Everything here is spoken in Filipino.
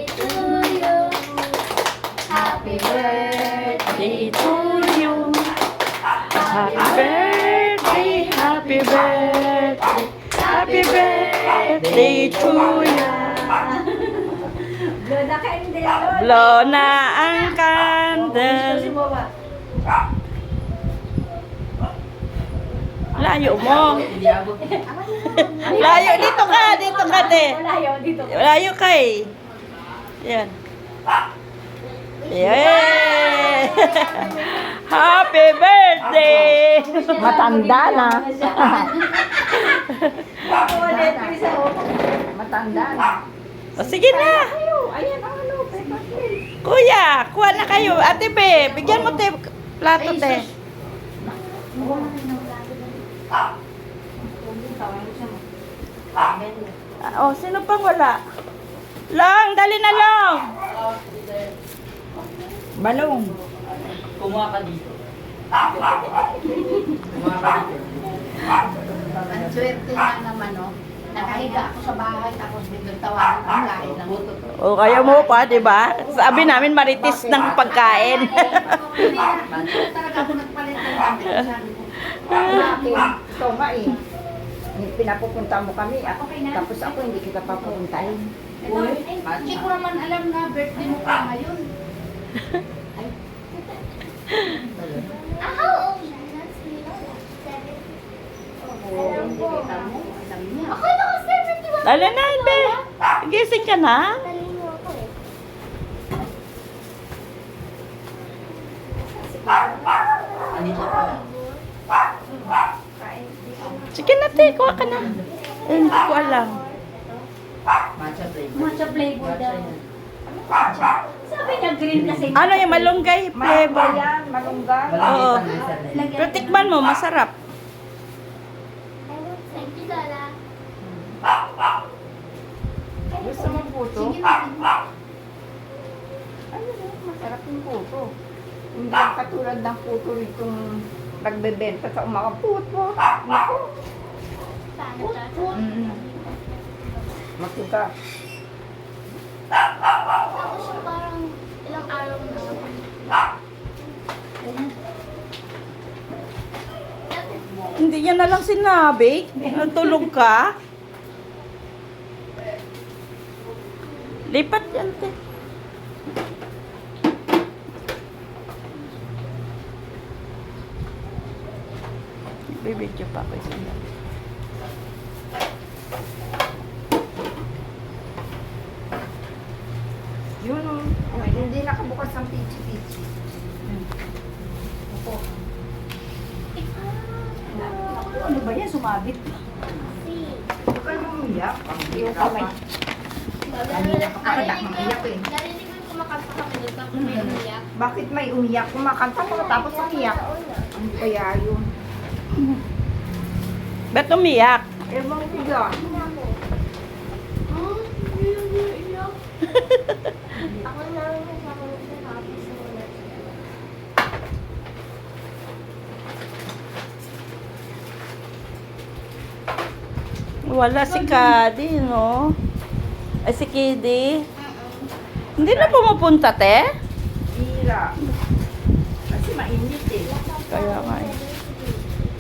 to you. Happy birthday to you. Happy birthday, happy birthday, happy birthday to you. Blow na candle. Blow na ang candle. Layo mo. Layo, dito ka, te. Malayo dito. Layo ka eh. Yan. Yay! Happy birthday! Matanda na. Ulit isa oh. Matanda na. O sige na. Ayan ang ano, paper plate. Kuya, kuha na kayo. Ate Be, bigyan mo te plato te. Oh, sino pang wala? Long, dali na Long. Balong. Kumuha ka dito. Ang swerte nga naman, no? Nakahiga ako sa bahay, tapos biglang tawanan ang lahi ng buto. O, kaya mo pa, di ba? Sabi namin maritis ng pagkain. Hindi talaga ako nagpalit ng gamit. Sabi ko, bakit? Ito nga eh. Pinapupunta mo kami, tapos ako hindi kita papupuntahin. Hindi ko naman alam na birthday mo pa ngayon. How old is that? Alam ko. Alam niya. Ako na ko 71. Dali na, Be. Gising ka na? Talino ako eh. Anito pa. Sige na, te. Kuha ka na. Hindi ko alam. Matcha flavor. Matcha flavor daw. yan. Sabi niya green kasi. Ano yung malunggay flavor? Yan, malungga. Oo. Malaki pa na isa. Pero tikman mo, masarap. Thank you, Lola. Gusto mo puto? Sige na. Ano na, masarap yung puto. Hindi yan katulad ng puto itong nagbebenta sa umaga. Puto. Naku. Paano to? Matuga. Tapos yung parang ilang araw na. Hindi niya na lang sinabi. Natulog ka. Lipat yan, te. Bibidyo pa ako isang dami. Yun o. Hindi nakabukas ang pichi-pichi. Ano ba yan? Sumabit. Huwag ka nang umiyak. Yung kamay. Kanina ka pa ata umiyak eh. Narinig ko yung kumakanta kami doon tapos may umiyak. Bakit may umiyak? Kumakanta ko tapos umiyak. Ano kaya yun? Ba't umiyak? Ewan ko dyan. Ako na lang yung kakamit sa office mo na. Wala si Kadi, no? Ay, si Kidi. Hindi na pumupunta, te? Hira. Kasi mainit eh. Kaya nga eh.